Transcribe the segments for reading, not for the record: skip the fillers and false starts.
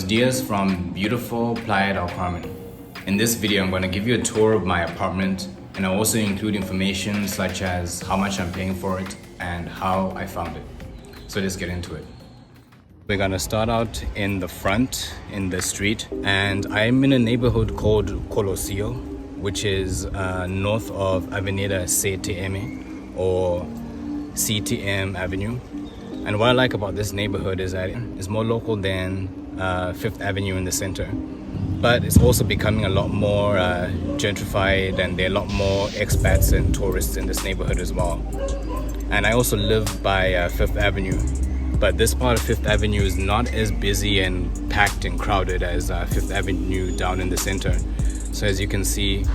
Diaz from beautiful Playa del Carmen. In this video, I'm going to give you a tour of my apartment, and I'll also include information such as how much I'm paying for it and how I found it. So let's get into it. We're going to start out in the front, in the street, and I'm in a neighborhood called Colosio, which is north of Avenida CTM or CTM Avenue. And what I like about this neighborhood is that it's more local than Fifth Avenue in the center. But it's also becoming a lot more gentrified, and there are a lot more expats and tourists in this neighborhood as well. And I also live by Fifth Avenue. But this part of Fifth Avenue is not as busy and packed and crowded as Fifth Avenue down in the center. So as you can see,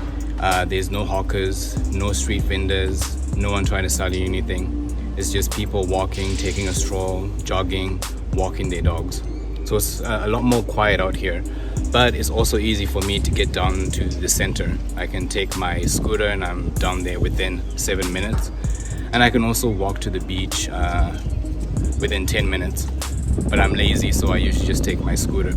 there's no hawkers, no street vendors, no one trying to sell you anything. It's just people walking, taking a stroll, jogging, walking their dogs. So it's a lot more quiet out here. But it's also easy for me to get down to the center. I can take my scooter and I'm down there within 7 minutes. And I can also walk to the beach within 10 minutes, but I'm lazy, so I usually just take my scooter.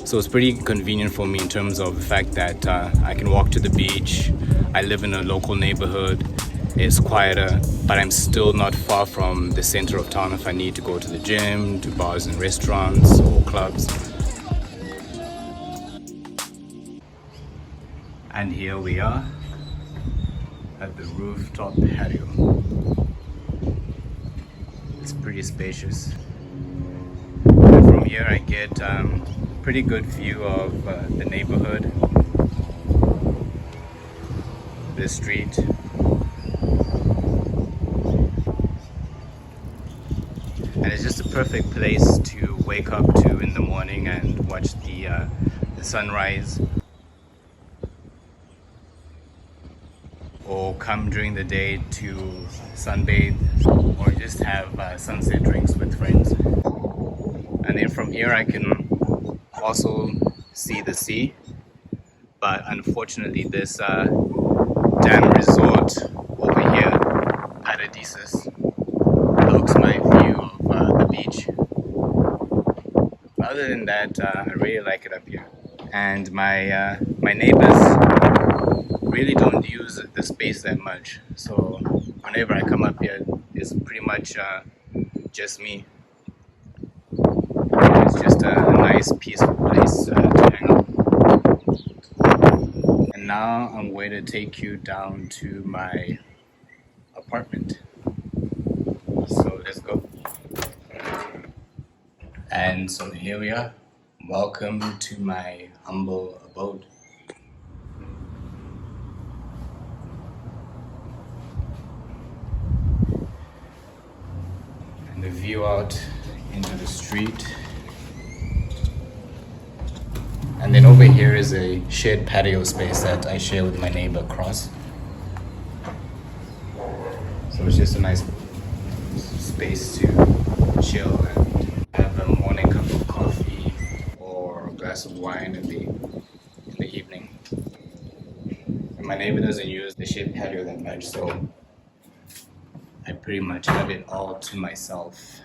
So it's pretty convenient for me in terms of the fact that I can walk to the beach. I live in a local neighborhood. It's quieter, but I'm still not far from the center of town if I need to go to the gym, to bars and restaurants or clubs. And here we are at the Rooftop Patio. It's pretty spacious. And from here I get pretty good view of the neighborhood, the street. And it's just a perfect place to wake up to in the morning and watch the sunrise. Or come during the day to sunbathe, or just have sunset drinks with friends. And then from here I can also see the sea, but unfortunately this damn resort over here, Paradisus, blocks my view of the beach. But other than that, I really like it up here. And my neighbors really don't use the space that much, so whenever I come up here, it's pretty much just me. It's just a nice peaceful place to hang out. And now I'm going to take you down to my apartment, so let's go. And so here we are. Welcome to my humble abode. And the view out into the street. And then over here is a shared patio space that I share with my neighbor across. So it's just a nice space to chill and have a morning cup of coffee or a glass of wine in the evening. And my neighbor doesn't use the shared patio that much, so I pretty much have it all to myself.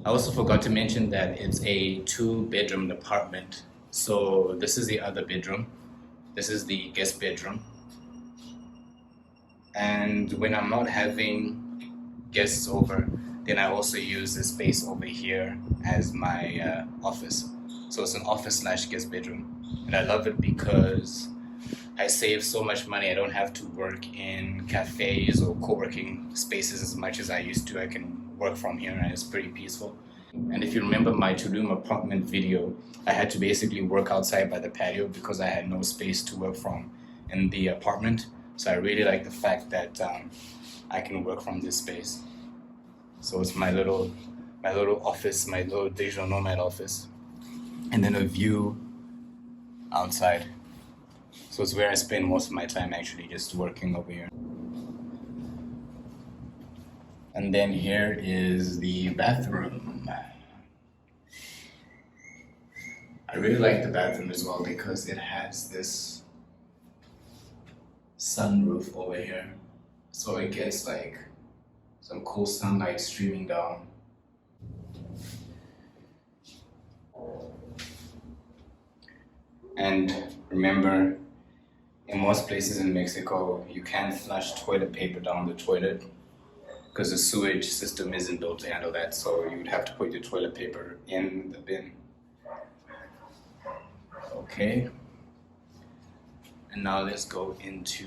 I also forgot to mention that it's a 2-bedroom apartment. So this is the other bedroom. This is the guest bedroom. And when I'm not having guests over, then I also use this space over here as my office. So it's an office / guest bedroom. And I love it because I save so much money. I don't have to work in cafes or co-working spaces as much as I used to. I can work from here, and it's pretty peaceful. And if you remember my two-room apartment video, I had to basically work outside by the patio because I had no space to work from in the apartment. So I really like the fact that I can work from this space. So it's my little office, my little digital nomad office, and then a view outside. So it's where I spend most of my time, actually, just working over here. And then here is the bathroom. I really like the bathroom as well because it has this sunroof over here. So it gets like Some cool sunlight streaming down. And remember, in most places in Mexico, you can't flush toilet paper down the toilet because the sewage system isn't built to handle that, so you would have to put your toilet paper in the bin. Okay. And now let's go into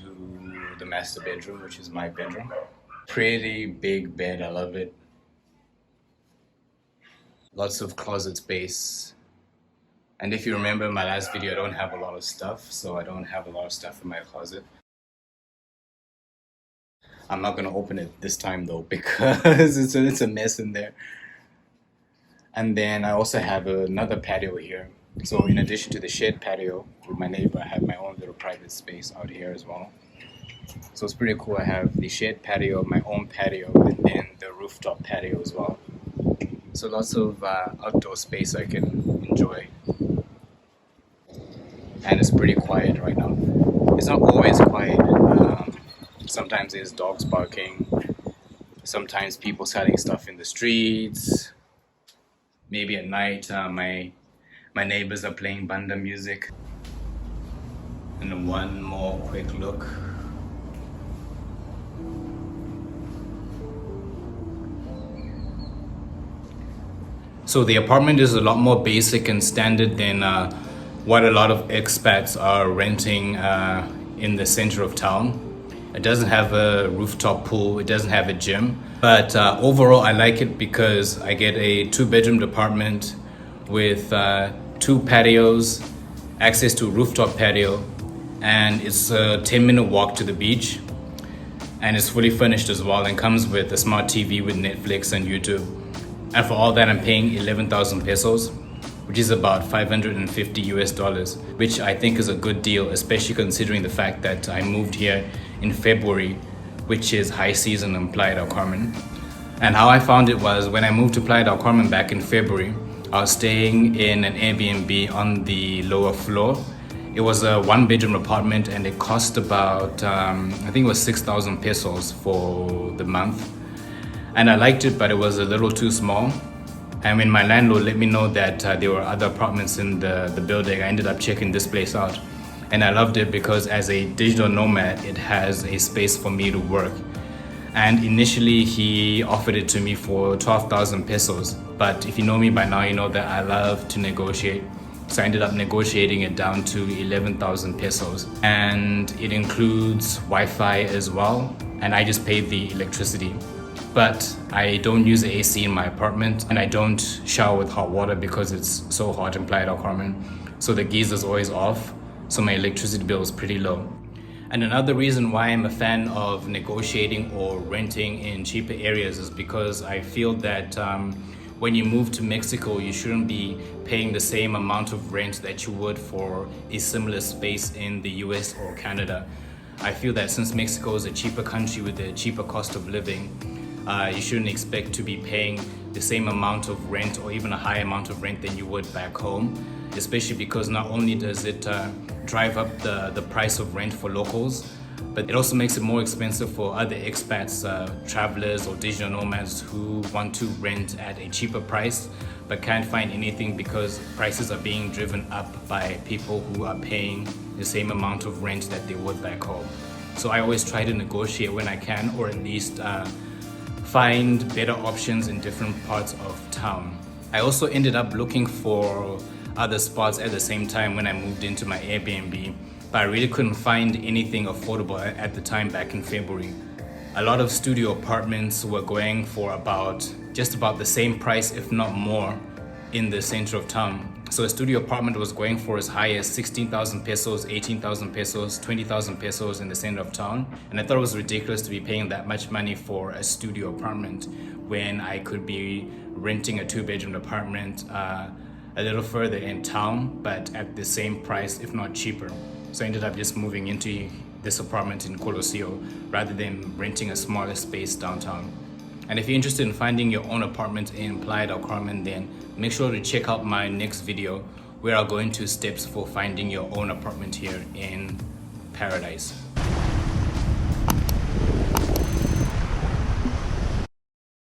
the master bedroom, which is my bedroom. Pretty big bed, I love it. Lots of closet space. And if you remember in my last video, I don't have a lot of stuff, so I don't have a lot of stuff in my closet. I'm not gonna open it this time though, because it's a mess in there. And then I also have another patio here. So in addition to the shed patio with my neighbor, I have my own little private space out here as well. So it's pretty cool. I have the shed patio, my own patio, and then the rooftop patio as well. So lots of outdoor space I can enjoy. And it's pretty quiet right now. It's not always quiet. Sometimes there's dogs barking. Sometimes people selling stuff in the streets. Maybe at night, my neighbors are playing banda music. And one more quick look. So the apartment is a lot more basic and standard than what a lot of expats are renting in the center of town. It doesn't have a rooftop pool, it doesn't have a gym. But overall I like it because I get a 2-bedroom apartment with 2 patios, access to a rooftop patio, and it's a 10-minute walk to the beach. And it's fully furnished as well and comes with a smart TV with Netflix and YouTube. And for all that I'm paying 11,000 pesos, which is about $550 US, which I think is a good deal, especially considering the fact that I moved here in February, which is high season in Playa del Carmen. And how I found it was when I moved to Playa del Carmen back in February, I was staying in an Airbnb on the lower floor. It was a 1-bedroom apartment and it cost about, I think it was 6,000 pesos for the month. And I liked it, but it was a little too small. And when my landlord let me know that there were other apartments in the building, I ended up checking this place out. And I loved it because as a digital nomad, it has a space for me to work. And initially he offered it to me for 12,000 pesos. But if you know me by now, you know that I love to negotiate. So I ended up negotiating it down to 11,000 pesos. And it includes Wi-Fi as well. And I just paid the electricity. But I don't use the AC in my apartment and I don't shower with hot water because it's so hot in Playa del Carmen. So the geezer's always off, so my electricity bill is pretty low. And another reason why I'm a fan of negotiating or renting in cheaper areas is because I feel that when you move to Mexico, you shouldn't be paying the same amount of rent that you would for a similar space in the US or Canada. I feel that since Mexico is a cheaper country with a cheaper cost of living, you shouldn't expect to be paying the same amount of rent or even a higher amount of rent than you would back home, especially because not only does it drive up the price of rent for locals, but it also makes it more expensive for other expats, travelers or digital nomads who want to rent at a cheaper price but can't find anything because prices are being driven up by people who are paying the same amount of rent that they would back home. So I always try to negotiate when I can, or at least find better options in different parts of town. I also ended up looking for other spots at the same time when I moved into my Airbnb, but I really couldn't find anything affordable at the time back in February. A lot of studio apartments were going for just about the same price, if not more, in the center of town. So a studio apartment was going for as high as 16,000 pesos, 18,000 pesos, 20,000 pesos in the center of town. And I thought it was ridiculous to be paying that much money for a studio apartment when I could be renting a 2-bedroom apartment a little further in town, but at the same price, if not cheaper. So I ended up just moving into this apartment in Colosio rather than renting a smaller space downtown. And if you're interested in finding your own apartment in Playa del Carmen, then make sure to check out my next video where I'll go into steps for finding your own apartment here in paradise.